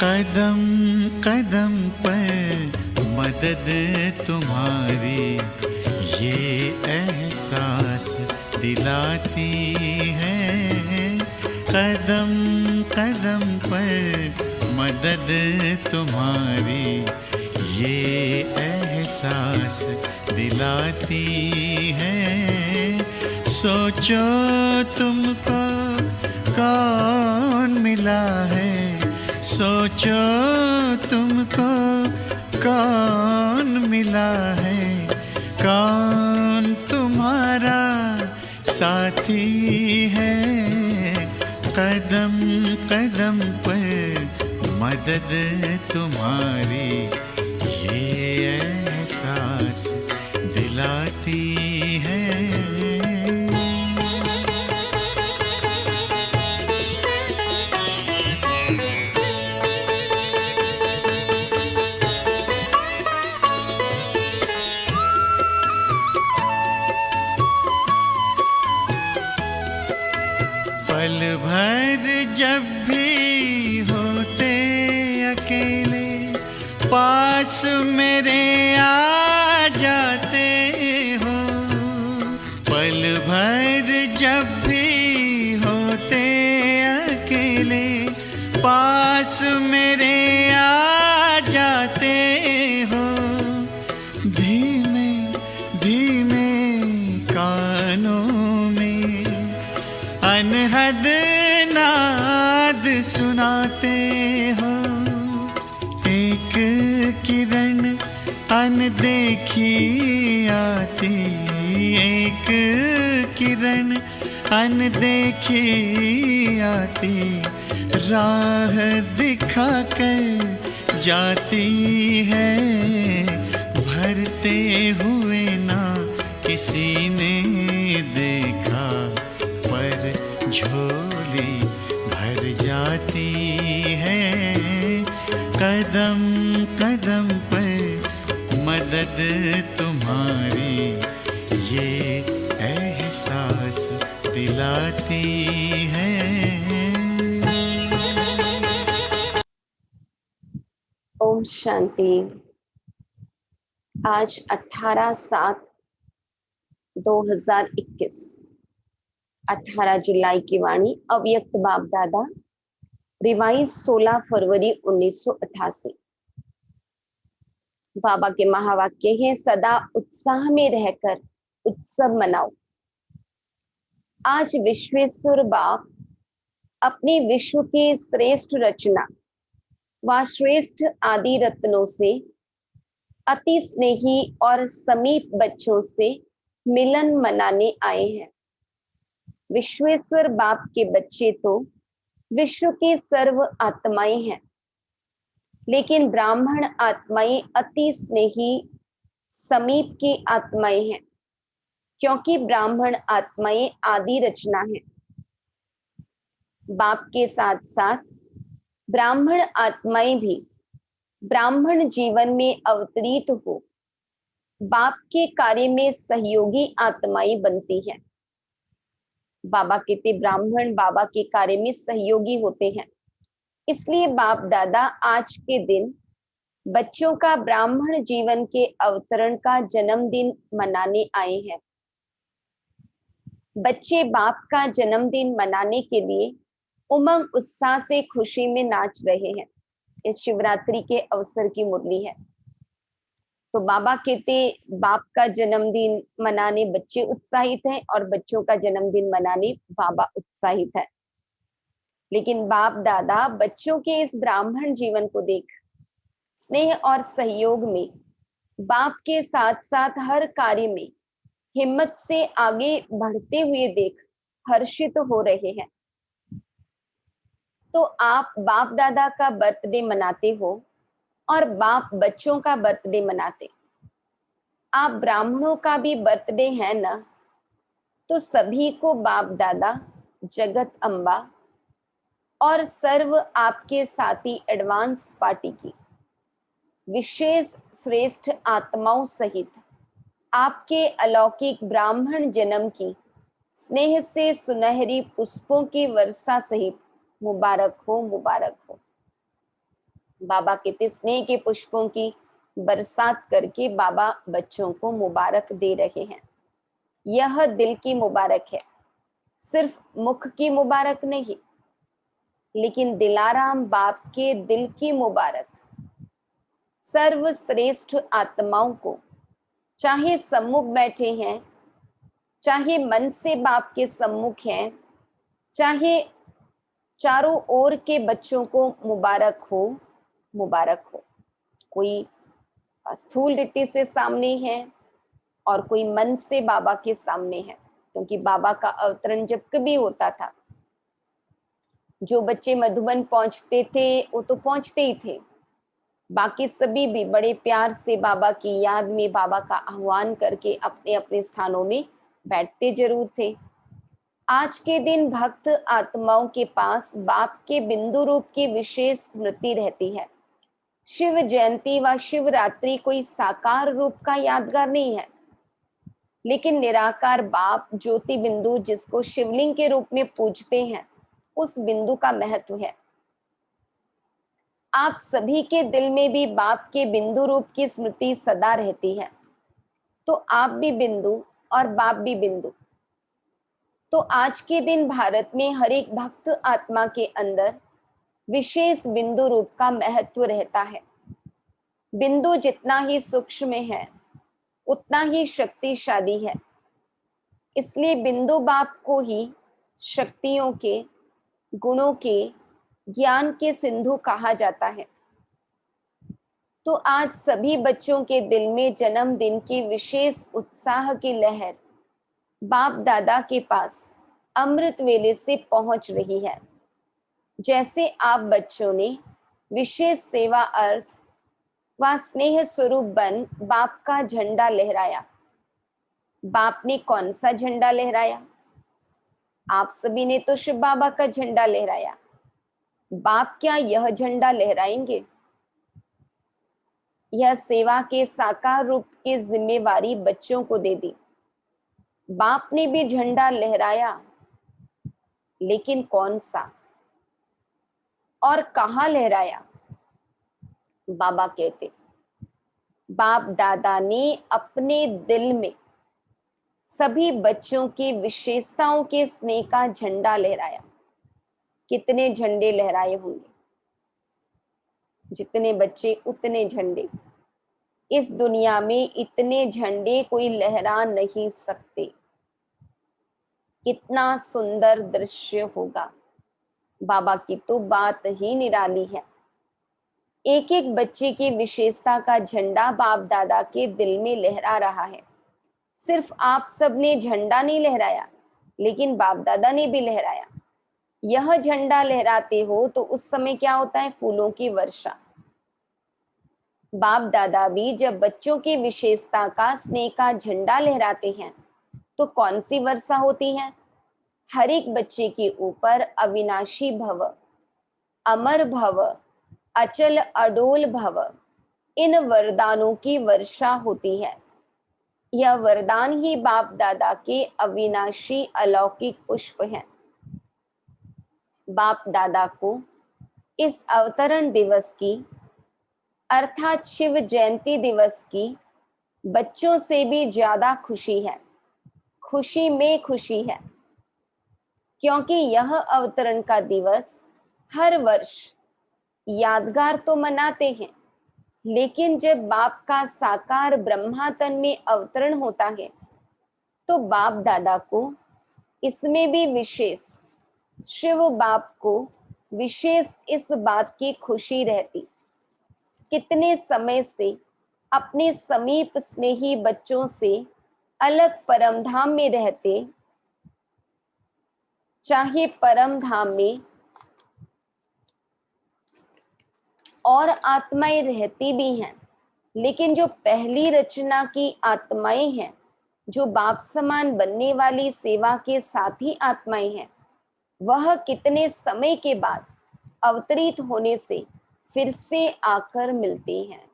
कदम कदम पर मदद तुम्हारी ये एहसास दिलाती है। कदम कदम पर मदद तुम्हारी ये एहसास दिलाती है। सोचो तुमको कौन मिला है, सोचो तुमको कौन मिला है, कौन तुम्हारा साथी है। कदम कदम पर मदद तुम्हारी ये एहसास दिलाती है। पल भर जब भी होते अकेले पास मेरे आ जाते हो। पल भर जब भी होते अकेले पास मेरे आ जाते हो। धीमे धीमे कानों में अनहद नाद सुनाते हो। एक किरण अनदेखी आती, एक किरण अनदेखी आती, राह दिखाकर जाती है। भरते हुए ना किसी ने देखा पर झोली भर जाती है। कदम कदम पर मदद तुम्हारी ये एहसास दिलाती है। ओम शांति। आज 18/7/2021 18 जुलाई की वाणी। अव्यक्त बाप दादा, रिवाइज 16 फरवरी 1988। बाबा के महावाक्य हैं, सदा उत्साह में रहकर उत्सव मनाओ। आज विश्वेश्वर बाप अपने विश्व की श्रेष्ठ रचना व श्रेष्ठ आदि रत्नों से अति स्नेही और समीप बच्चों से मिलन मनाने आए हैं। विश्वेश्वर बाप के बच्चे तो विश्व की सर्व आत्माएं हैं, लेकिन ब्राह्मण आत्माएं अति स्नेही समीप की आत्माएं हैं, क्योंकि ब्राह्मण आत्माएं आदि रचना है। बाप के साथ साथ ब्राह्मण आत्माएं भी ब्राह्मण जीवन में अवतरित हो बाप के कार्य में सहयोगी आत्माएं बनती हैं। बाबा कहते ब्राह्मण बाबा के कार्य में सहयोगी होते हैं। इसलिए बाप दादा आज के दिन बच्चों का ब्राह्मण जीवन के अवतरण का जन्मदिन मनाने आए हैं। बच्चे बाप का जन्मदिन मनाने के लिए उमंग उत्साह से खुशी में नाच रहे हैं। इस शिवरात्रि के अवसर की मुरली है। तो बाबा कहते बाप का जन्मदिन मनाने बच्चे उत्साहित हैं और बच्चों का जन्मदिन मनाने बाबा उत्साहित है। लेकिन बाप दादा बच्चों के इस ब्राह्मण जीवन को देख स्नेह और सहयोग में बाप के साथ साथ हर कार्य में हिम्मत से आगे बढ़ते हुए देख हर्षित हो रहे हैं। तो आप बाप दादा का बर्थडे मनाते हो और बाप बच्चों का बर्थडे मनाते। आप ब्राह्मणों का भी बर्थडे है ना, तो सभी को बाप दादा, जगत अम्बा और सर्व आपके साथी एडवांस पार्टी की विशेष श्रेष्ठ आत्माओं सहित आपके अलौकिक ब्राह्मण जन्म की स्नेह से सुनहरी पुष्पों की वर्षा सहित मुबारक हो, मुबारक हो। बाबा कहते स्नेह के पुष्पों की बरसात करके बाबा बच्चों को मुबारक दे रहे हैं। यह दिल की मुबारक है, सिर्फ मुख की मुबारक नहीं, लेकिन दिलाराम बाप के दिल की मुबारक। सर्वश्रेष्ठ आत्माओं को, चाहे सम्मुख बैठे हैं, चाहे मन से बाप के सम्मुख हैं, चाहे चारों ओर के बच्चों को मुबारक हो, मुबारक हो। कोई स्थूल रीति से सामने है और कोई मन से बाबा के सामने है, क्योंकि बाबा का अवतरण जब कभी होता था, जो बच्चे मधुबन पहुंचते थे वो तो पहुंचते ही थे, बाकी सभी भी बड़े प्यार से बाबा की याद में बाबा का आह्वान करके अपने अपने स्थानों में बैठते जरूर थे। आज के दिन भक्त आत्माओं के पास बाप के बिंदु रूप की विशेष स्मृति रहती है। शिव जयंती व शिवरात्रि कोई साकार रूप का यादगार नहीं है, लेकिन निराकार बाप ज्योति बिंदु जिसको शिवलिंग के रूप में पूजते हैं, उस बिंदु का महत्व है। आप सभी के दिल में भी बाप के बिंदु रूप की स्मृति सदा रहती है, तो आप भी बिंदु और बाप भी बिंदु। तो आज के दिन भारत में हर एक भक्त आत्मा के अंदर विशेष बिंदु रूप का महत्व रहता है। बिंदु जितना ही सूक्ष्म है उतना ही शक्तिशाली है, इसलिए बिंदु बाप को ही शक्तियों के, गुणों के, ज्ञान के सिंधु कहा जाता है। तो आज सभी बच्चों के दिल में जन्मदिन की विशेष उत्साह की लहर बाप दादा के पास अमृत वेले से पहुंच रही है। जैसे आप बच्चों ने विशेष सेवा अर्थ व स्नेह स्वरूप बन बाप का झंडा लहराया। बाप ने कौन सा झंडा लहराया? आप सभी ने तो शिव बाबा का झंडा लहराया। बाप क्या यह झंडा लहराएंगे? यह सेवा के साकार रूप की जिम्मेवारी बच्चों को दे दी। बाप ने भी झंडा लहराया, लेकिन कौन सा और कहां लहराया? बाबा कहते बाप दादा ने अपने दिल में सभी बच्चों की विशेषताओं के स्नेह का झंडा लहराया। कितने झंडे लहराए होंगे? जितने बच्चे उतने झंडे। इस दुनिया में इतने झंडे कोई लहरा नहीं सकते। कितना सुंदर दृश्य होगा। बाबा की तो बात ही निराली है। एक एक बच्चे की विशेषता का झंडा बाप दादा के दिल में लहरा रहा है। सिर्फ आप सबने झंडा नहीं लहराया, लेकिन बाप दादा ने भी लहराया। यह झंडा लहराते हो तो उस समय क्या होता है? फूलों की वर्षा। बाप दादा भी जब बच्चों की विशेषता का, स्नेह का झंडा लहराते हैं तो कौन सी वर्षा होती है? हर एक बच्चे के ऊपर अविनाशी भव, अमर भव, अचल अडोल भव, इन वरदानों की वर्षा होती है। यह वरदान ही बाप दादा के अविनाशी अलौकिक पुष्प हैं। बाप दादा को इस अवतरण दिवस की अर्थात शिव जयंती दिवस की बच्चों से भी ज्यादा खुशी है। खुशी में खुशी है, क्योंकि यह अवतरण का दिवस हर वर्ष यादगार तो मनाते हैं, लेकिन जब बाप का साकार ब्रह्मा तन में अवतरण होता है तो बाप दादा को इसमें भी विशेष, शिव बाप को विशेष इस बात की खुशी रहती। कितने समय से अपने समीप स्नेही बच्चों से अलग परम धाम में रहते, चाहे परम धाम में और आत्माएं रहती भी हैं, लेकिन जो पहली रचना की आत्माएं हैं, जो बाप समान बनने वाली सेवा के साथी आत्माएं हैं, वह कितने समय के बाद अवतरित होने से फिर से आकर मिलती हैं।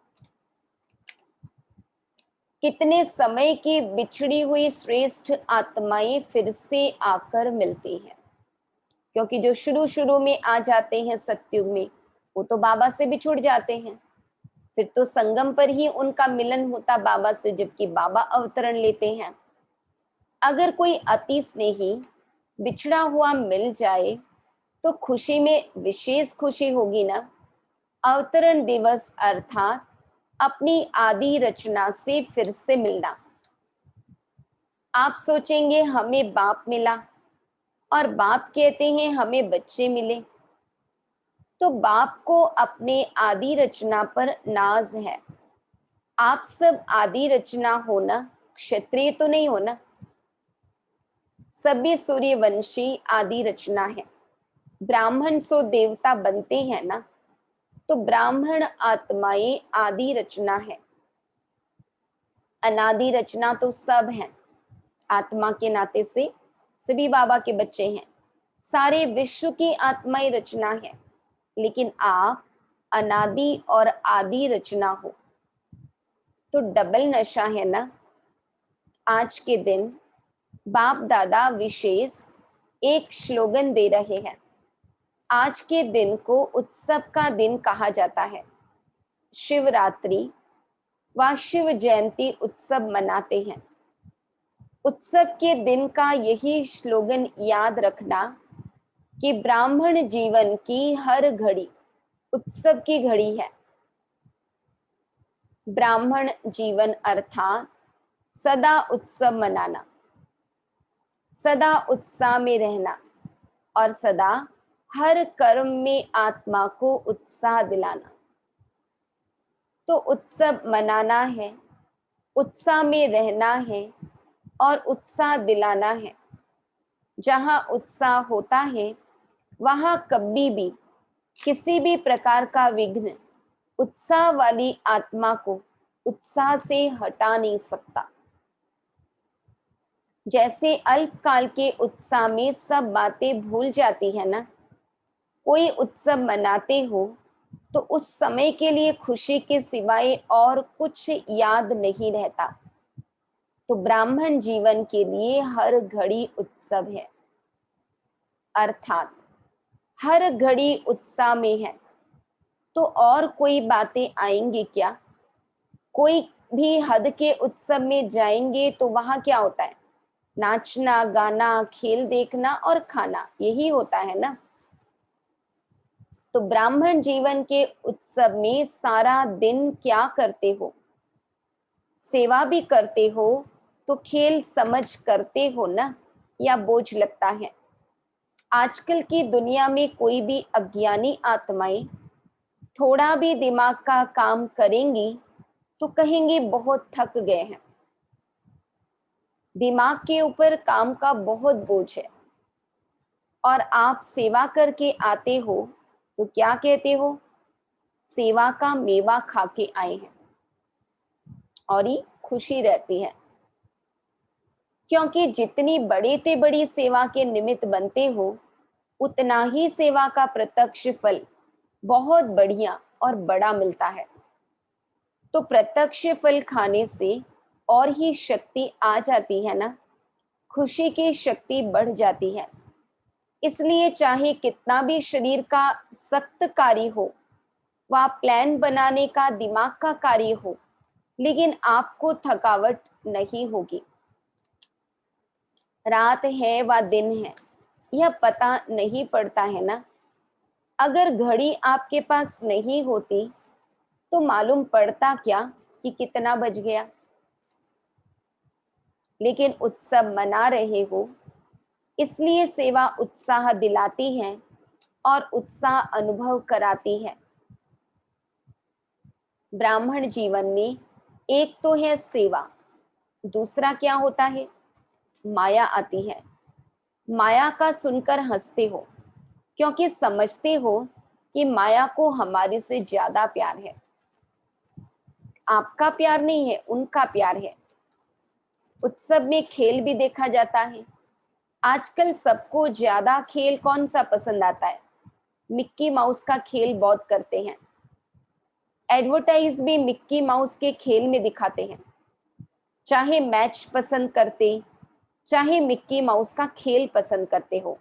कितने समय की बिछड़ी हुई श्रेष्ठ आत्माएं फिर से आकर मिलती हैं, क्योंकि जो शुरू शुरू में आ जाते हैं सत्युग में, वो तो बाबा से बिछुड़ जाते हैं, फिर तो संगम पर ही उनका मिलन होता बाबा से, जबकि बाबा अवतरण लेते हैं। अगर कोई अति स्नेही बिछड़ा हुआ मिल जाए तो खुशी में विशेष खुशी होगी ना। अवतरण दिवस अर्थात अपनी आदि रचना से फिर से मिलना। आप सोचेंगे हमें बाप मिला, और बाप कहते हैं हमें बच्चे मिले, तो बाप को अपने आदि रचना पर नाज है। आप सब आदि रचना हो ना, क्षत्रिय तो नहीं हो ना। सभी सूर्यवंशी आदि रचना है। ब्राह्मण सो देवता बनते हैं ना, तो ब्राह्मण आत्माएं आदि रचना है। अनादि रचना तो सब हैं, आत्मा के नाते से सभी बाबा के बच्चे हैं। सारे विश्व की आत्माएं रचना है, लेकिन आप अनादि और आदि रचना हो, तो डबल नशा है ना। आज के दिन बाप दादा विशेष एक स्लोगन दे रहे हैं। आज के दिन को उत्सव का दिन कहा जाता है। शिवरात्रि व शिव जयंती उत्सव मनाते हैं। उत्सव के दिन का यही स्लोगन याद रखना कि ब्राह्मण जीवन की हर घड़ी उत्सव की घड़ी है। ब्राह्मण जीवन अर्थात सदा उत्सव मनाना, सदा उत्साह में रहना, और सदा हर कर्म में आत्मा को उत्साह दिलाना। तो उत्सव मनाना है, उत्साह में रहना है और उत्साह दिलाना है। जहाँ उत्साह होता है वहाँ कभी भी किसी भी प्रकार का विघ्न उत्साह वाली आत्मा को उत्साह से हटा नहीं सकता। जैसे अल्पकाल के उत्साह में सब बातें भूल जाती है ना। कोई उत्सव मनाते हो तो उस समय के लिए खुशी के सिवाय और कुछ याद नहीं रहता। तो ब्राह्मण जीवन के लिए हर घड़ी उत्सव है, अर्थात हर घड़ी उत्साह में है। तो और कोई बातें आएंगी क्या? कोई भी हद के उत्सव में जाएंगे तो वहां क्या होता है? नाचना, गाना, खेल देखना और खाना, यही होता है ना। तो ब्राह्मण जीवन के उत्सव में सारा दिन क्या करते हो? सेवा भी करते हो तो खेल समझ करते हो ना, या बोझ लगता है? आजकल की दुनिया में कोई भी अज्ञानी आत्माएं थोड़ा भी दिमाग का काम करेंगी तो कहेंगी बहुत थक गए हैं। दिमाग के ऊपर काम का बहुत बोझ है, और आप सेवा करके आते हो तो क्या कहते हो? सेवा का मेवा खा के आए हैं, और ये खुशी रहती है। क्योंकि जितनी बड़े से बड़ी सेवा के निमित्त बनते हो, उतना ही सेवा का प्रत्यक्ष फल बहुत बढ़िया और बड़ा मिलता है। तो प्रत्यक्ष फल खाने से और ही शक्ति आ जाती है ना, खुशी की शक्ति बढ़ जाती है। इसलिए चाहे कितना भी शरीर का सख्त कार्य हो, व प्लान बनाने का दिमाग का कार्य हो, लेकिन आपको थकावट नहीं होगी। रात है व दिन है यह पता नहीं पड़ता है ना। अगर घड़ी आपके पास नहीं होती तो मालूम पड़ता क्या कि कितना बज गया। लेकिन उत्सव मना रहे हो, इसलिए सेवा उत्साह दिलाती है और उत्साह अनुभव कराती है। ब्राह्मण जीवन में एक तो है सेवा, दूसरा क्या होता है? माया आती है। माया का सुनकर हंसते हो, क्योंकि समझते हो कि माया को हमारे से ज्यादा प्यार है। आपका प्यार नहीं है, उनका प्यार है। उत्सव में खेल भी देखा जाता है। आजकल सबको ज्यादा खेल कौन सा पसंद आता है? मिक्की माउस का खेल बहुत करते हैं। एडवर्टाइज भी मिक्की माउस के खेल में दिखाते हैं। चाहे मैच पसंद करते, चाहे मिक्की माउस का खेल पसंद करते हो,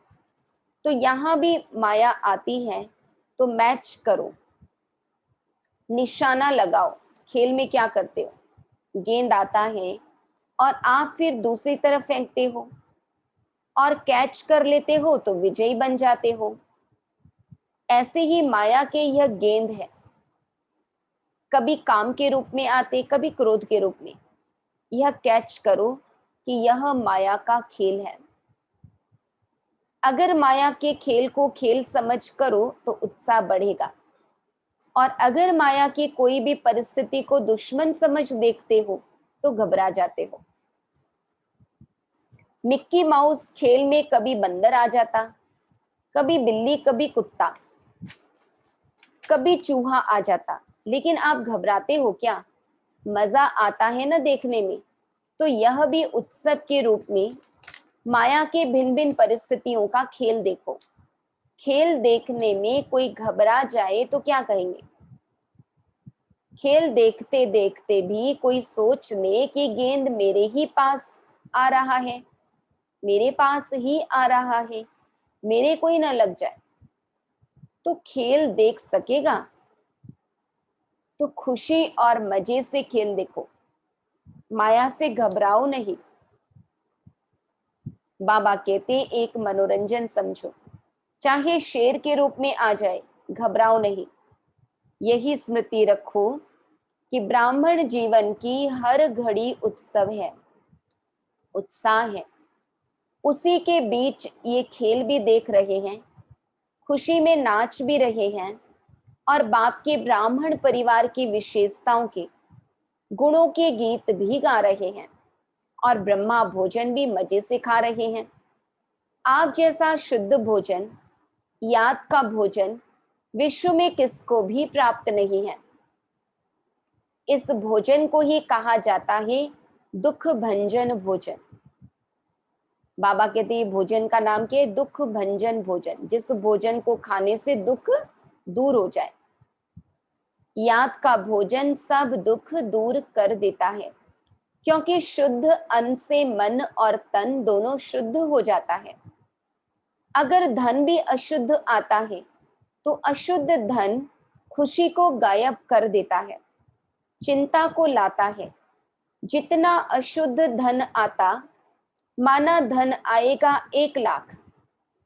तो यहाँ भी माया आती है। तो मैच करो, निशाना लगाओ। खेल में क्या करते हो, गेंद आता है और आप फिर दूसरी तरफ फेंकते हो और कैच कर लेते हो तो विजयी बन जाते हो। ऐसे ही माया के यह गेंद है, कभी काम के रूप में आते, कभी क्रोध के रूप में। यह कैच करो कि यह माया का खेल है। अगर माया के खेल को खेल समझ करो तो उत्साह बढ़ेगा, और अगर माया की कोई भी परिस्थिति को दुश्मन समझ देखते हो तो घबरा जाते हो। मिक्की माउस खेल में कभी बंदर आ जाता, कभी बिल्ली, कभी कुत्ता, कभी चूहा आ जाता, लेकिन आप घबराते हो क्या? मजा आता है ना देखने में। तो यह भी उत्सव के रूप में माया के भिन्न भिन्न परिस्थितियों का खेल देखो। खेल देखने में कोई घबरा जाए तो क्या कहेंगे? खेल देखते देखते भी कोई सोच ले कि गेंद मेरे ही पास आ रहा है, मेरे पास ही आ रहा है, मेरे कोई ना लग जाए, तो खेल देख सकेगा? तो खुशी और मजे से खेल देखो, माया से घबराओ नहीं। बाबा कहते एक मनोरंजन समझो, चाहे शेर के रूप में आ जाए, घबराओ नहीं। यही स्मृति रखो कि ब्राह्मण जीवन की हर घड़ी उत्सव है, उत्साह है। उसी के बीच ये खेल भी देख रहे हैं, खुशी में नाच भी रहे हैं, और बाप के ब्राह्मण परिवार की विशेषताओं के गुणों के गीत भी गा रहे हैं, और ब्रह्मा भोजन भी मजे से खा रहे हैं। आप जैसा शुद्ध भोजन, याद का भोजन विश्व में किसको भी प्राप्त नहीं है। इस भोजन को ही कहा जाता है दुख भंजन भोजन। बाबा कहते हैं भोजन का नाम क्या है? दुख भंजन भोजन। जिस भोजन को खाने से दुख दूर हो जाए। याद का भोजन सब दुख दूर कर देता है, क्योंकि शुद्ध अन्न से मन और तन दोनों शुद्ध हो जाता है। अगर धन भी अशुद्ध आता है तो अशुद्ध धन खुशी को गायब कर देता है, चिंता को लाता है। जितना अशुद्ध धन आता, माना धन आएगा 1 लाख,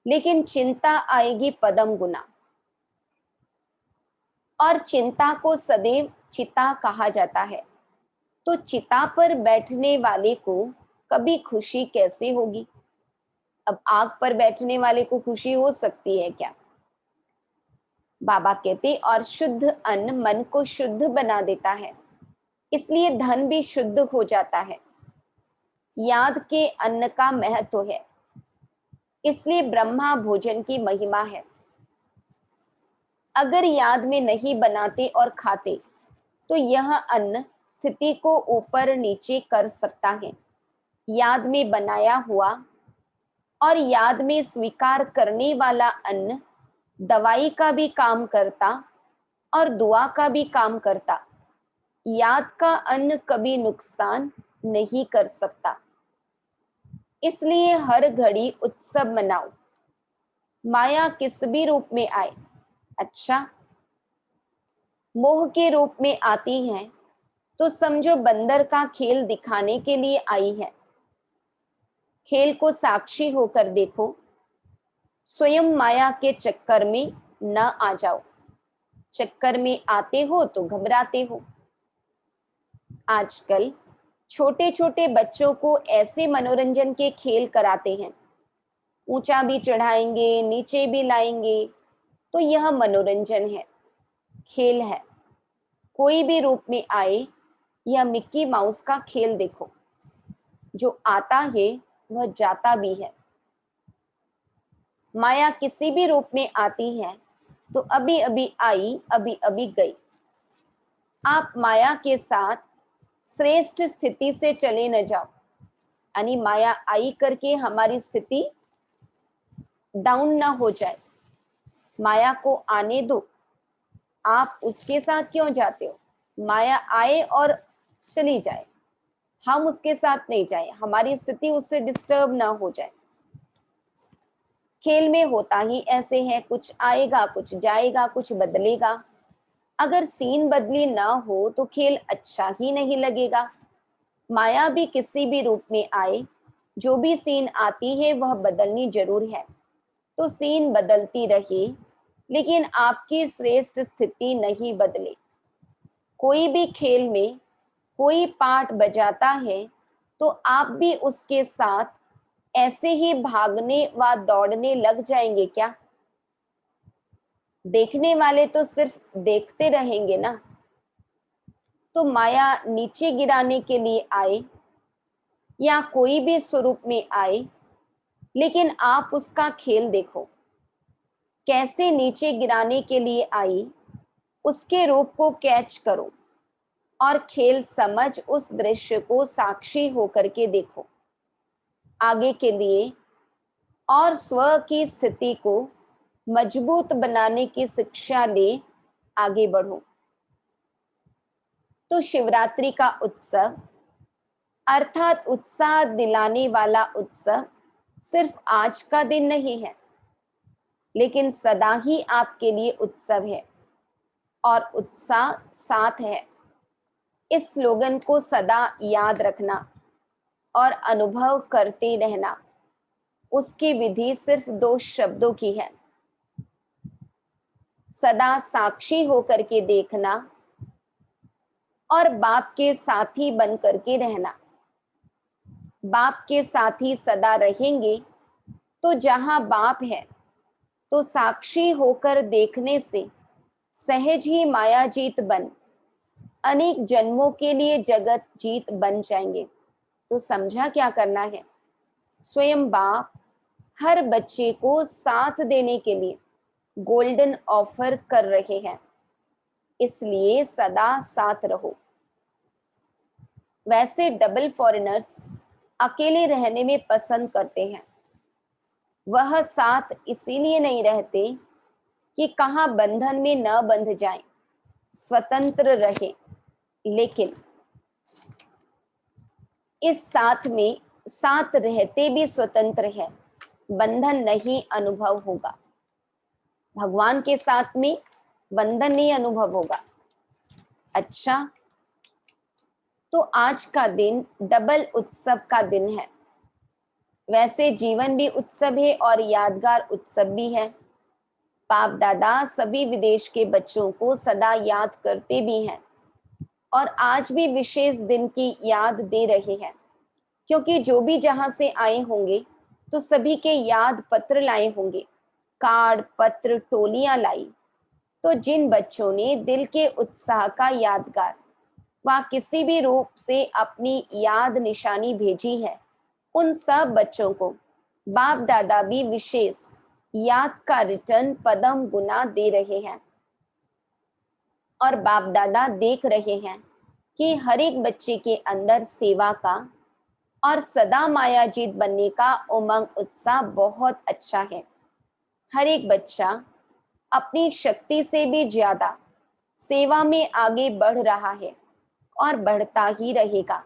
लेकिन चिंता आएगी पदम गुना। और चिंता को सदैव चिता कहा जाता है। तो चिता पर बैठने वाले को कभी खुशी कैसे होगी? अब आग पर बैठने वाले को खुशी हो सकती है क्या? बाबा कहते और शुद्ध अन्न मन को शुद्ध बना देता है, इसलिए धन भी शुद्ध हो जाता है। याद के अन्न का महत्व है, इसलिए ब्रह्मा भोजन की महिमा है। अगर याद में नहीं बनाते और खाते तो यह अन्न स्थिति को ऊपर नीचे कर सकता है। याद में बनाया हुआ और याद में स्वीकार करने वाला अन्न दवाई का भी काम करता और दुआ का भी काम करता। याद का अन्न कभी नुकसान नहीं कर सकता, इसलिए हर घड़ी उत्सव मनाओ। माया किस भी रूप में आए, अच्छा मोह के रूप में आती है तो समझो बंदर का खेल दिखाने के लिए आई है। खेल को साक्षी होकर देखो, स्वयं माया के चक्कर में न आ जाओ। चक्कर में आते हो तो घबराते हो। आजकल छोटे छोटे बच्चों को ऐसे मनोरंजन के खेल कराते हैं, ऊंचा भी चढ़ाएंगे, नीचे भी लाएंगे। तो यह मनोरंजन है, खेल है। कोई भी रूप में आए, यह मिक्की माउस का खेल देखो। जो आता है वह जाता भी है। माया किसी भी रूप में आती है तो अभी अभी आई, अभी अभी गई। आप माया के साथ श्रेष्ठ स्थिति से चले न जाओ, यानी माया आई करके हमारी स्थिति डाउन ना हो जाए। माया को आने दो, आप उसके साथ क्यों जाते हो? माया आए और चली जाए, हम उसके साथ नहीं जाए, हमारी स्थिति उससे डिस्टर्ब ना हो जाए। खेल में होता ही ऐसे है, कुछ आएगा, कुछ जाएगा, कुछ बदलेगा। अगर सीन बदली ना हो तो खेल अच्छा ही नहीं लगेगा। माया भी किसी भी रूप में आए, जो भी सीन आती है वह बदलनी जरूर है। तो सीन बदलती रहे, लेकिन आपकी श्रेष्ठ स्थिति नहीं बदले। कोई भी खेल में कोई पार्ट बजाता है तो आप भी उसके साथ ऐसे ही भागने व दौड़ने लग जाएंगे क्या? देखने वाले तो सिर्फ देखते रहेंगे ना। तो माया नीचे गिराने के लिए आए या कोई भी स्वरूप में आए, लेकिन आप उसका खेल देखो, कैसे नीचे गिराने के लिए आई, उसके रूप को कैच करो और खेल समझ उस दृश्य को साक्षी होकर के देखो। आगे के लिए और स्व की स्थिति को मजबूत बनाने की शिक्षा ले आगे बढ़ो। तो शिवरात्रि का उत्सव अर्थात उत्साह दिलाने वाला उत्सव सिर्फ आज का दिन नहीं है, लेकिन सदा ही आपके लिए उत्सव है और उत्साह साथ है। इस स्लोगन को सदा याद रखना और अनुभव करते रहना। उसकी विधि सिर्फ 2 शब्दों की है, सदा साक्षी होकर के देखना और बाप के साथी बन करके रहना। बाप के साथी सदा रहेंगे तो जहां बाप है तो साक्षी होकर देखने से सहज ही माया जीत बन अनेक जन्मों के लिए जगत जीत बन जाएंगे। तो समझा क्या करना है? स्वयं बाप हर बच्चे को साथ देने के लिए गोल्डन ऑफर कर रहे हैं, इसलिए सदा साथ रहो। वैसे डबल फॉरेनर्स अकेले रहने में पसंद करते हैं। वह साथ इसीलिए नहीं रहते कि कहां बंधन में न बंध जाएं, स्वतंत्र रहे, लेकिन इस साथ में साथ रहते भी स्वतंत्र है, बंधन नहीं अनुभव होगा। भगवान के साथ में बंधन नहीं अनुभव होगा। अच्छा, तो आज का दिन डबल उत्सव का दिन है। वैसे जीवन भी उत्सव है और यादगार उत्सव भी है। बाप दादा सभी विदेश के बच्चों को सदा याद करते भी हैं और आज भी विशेष दिन की याद दे रहे हैं, क्योंकि जो भी जहां से आए होंगे तो सभी के याद पत्र लाए होंगे, कार्ड पत्र टोलियां लाई। तो जिन बच्चों ने दिल के उत्साह का यादगार व किसी भी रूप से अपनी याद निशानी भेजी है, उन सब बच्चों को बाप दादा भी विशेष याद का रिटर्न पदम गुना दे रहे हैं। और बाप दादा देख रहे हैं कि हर एक बच्चे के अंदर सेवा का और सदा मायाजीत बनने का उमंग उत्साह बहुत अच्छा है। हर एक बच्चा अपनी शक्ति से भी ज्यादा सेवा में आगे बढ़ रहा है और बढ़ता ही रहेगा।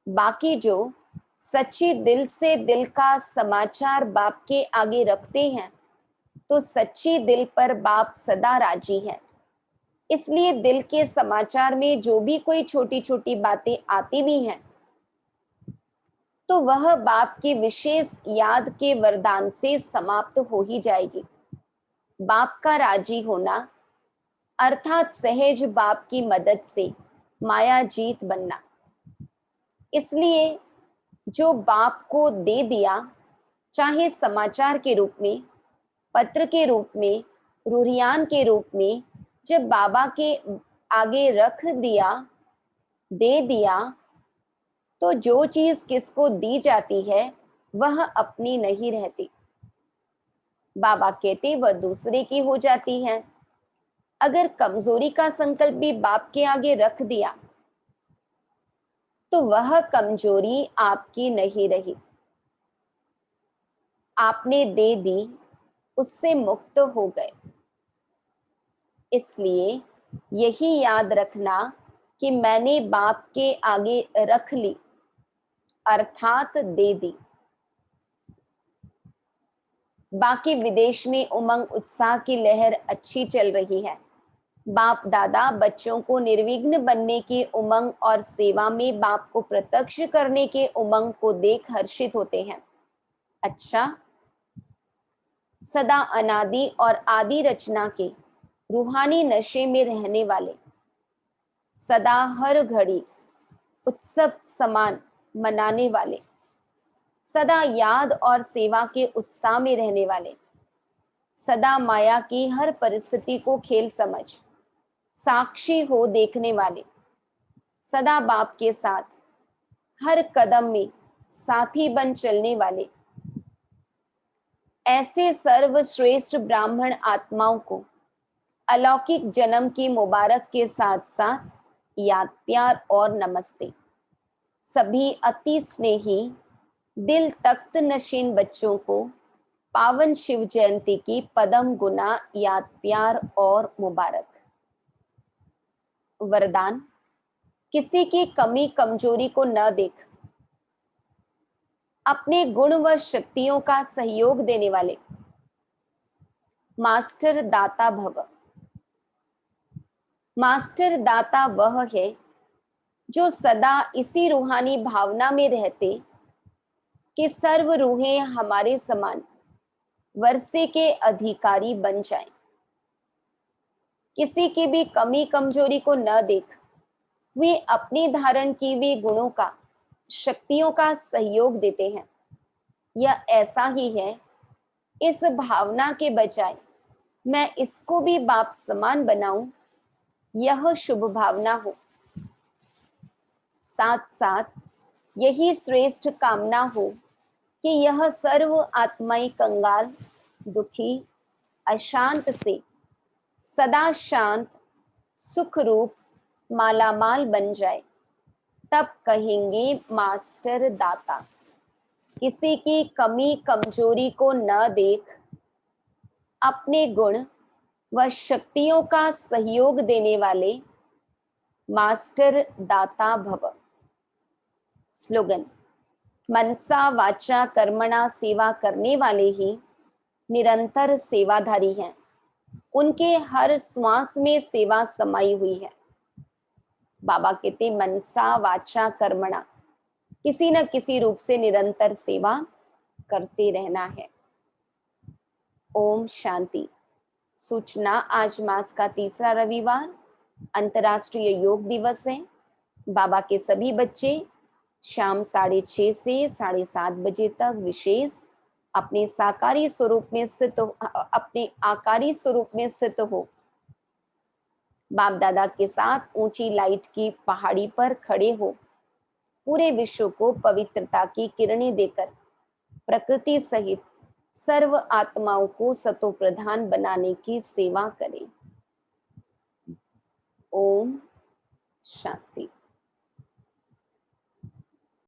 बाकी जो सच्ची दिल से दिल का समाचार बाप के आगे रखते हैं, तो सच्ची दिल पर बाप सदा राजी है। इसलिए दिल के समाचार में जो भी कोई छोटी छोटी बातें आती भी हैं, तो वह बाप की विशेष याद के वरदान से समाप्त हो ही जाएगी। बाप का राजी होना अर्थात सहज बाप की मदद से माया जीत बनना। इसलिए जो बाप को दे दिया, चाहे समाचार के रूप में, पत्र के रूप में, रूहियान के रूप में, जब बाबा के आगे रख दिया, दे दिया, तो जो चीज किसको दी जाती है वह अपनी नहीं रहती। बाबा कहते वह दूसरे की हो जाती है। अगर कमजोरी का संकल्प भी बाप के आगे रख दिया तो वह कमजोरी आपकी नहीं रही, आपने दे दी, उससे मुक्त हो गए। इसलिए यही याद रखना कि मैंने बाप के आगे रख ली अर्थात दे दी। बाकी विदेश में उमंग उत्साह की लहर अच्छी चल रही है। बाप दादा बच्चों को निर्विघ्न बनने की उमंग और सेवा में बाप को प्रत्यक्ष करने के उमंग को देख हर्षित होते हैं। अच्छा, सदा अनादि और आदि रचना के रूहानी नशे में रहने वाले, सदा हर घड़ी उत्सव समान मनाने वाले, सदा याद और सेवा के उत्साह में रहने वाले, सदा माया की हर परिस्थिति को खेल समझ साक्षी हो देखने वाले, सदा बाप के साथ हर कदम में साथी बन चलने वाले, ऐसे सर्वश्रेष्ठ ब्राह्मण आत्माओं को अलौकिक जन्म की मुबारक के साथ साथ याद प्यार और नमस्ते। सभी अति स्नेही दिल तख्त नशीन बच्चों को पावन शिव जयंती की पदम गुना याद प्यार और मुबारक। वरदान, किसी की कमी कमजोरी को न देख अपने गुण व शक्तियों का सहयोग देने वाले मास्टर दाता भव। मास्टर दाता वह है जो सदा इसी रूहानी भावना में रहते कि सर्व रूहें हमारे समान वर्षे के अधिकारी बन जाएं। किसी की भी कमी कमजोरी को न देख वे अपनी धारण की हुई गुणों का शक्तियों का सहयोग देते हैं। यह ऐसा ही है, इस भावना के बजाय मैं इसको भी बाप समान बनाऊं, यह शुभ भावना हो। साथ साथ यही श्रेष्ठ कामना हो कि यह सर्व आत्माएं कंगाल, दुखी, अशांत से सदा शांत, सुख रूप, मालामाल बन जाए, तब कहेंगे मास्टर दाता। किसी की कमी कमजोरी को न देख अपने गुण व शक्तियों का सहयोग देने वाले मास्टर दाता भव। स्लोगन, मनसा वाचा कर्मणा सेवा करने वाले ही निरंतर सेवाधारी हैं। उनके हर श्वास में सेवा समाई हुई है। बाबा कहते मनसा वाचा कर्मणा, किसी न किसी रूप से निरंतर सेवा करते रहना है। ओम शांति। सूचना, आज मास का तीसरा रविवार अंतर्राष्ट्रीय योग दिवस है। बाबा के सभी बच्चे शाम 6:30 से 7:30 बजे तक विशेष अपने साकारी स्वरूप में स्थित अपने आकारी स्वरूप में स्थित हो बाप दादा के साथ ऊंची लाइट की पहाड़ी पर खड़े हो पूरे विश्व को पवित्रता की किरणें देकर प्रकृति सहित सर्व आत्माओं को सतो प्रधान बनाने की सेवा करें। ओम शांति।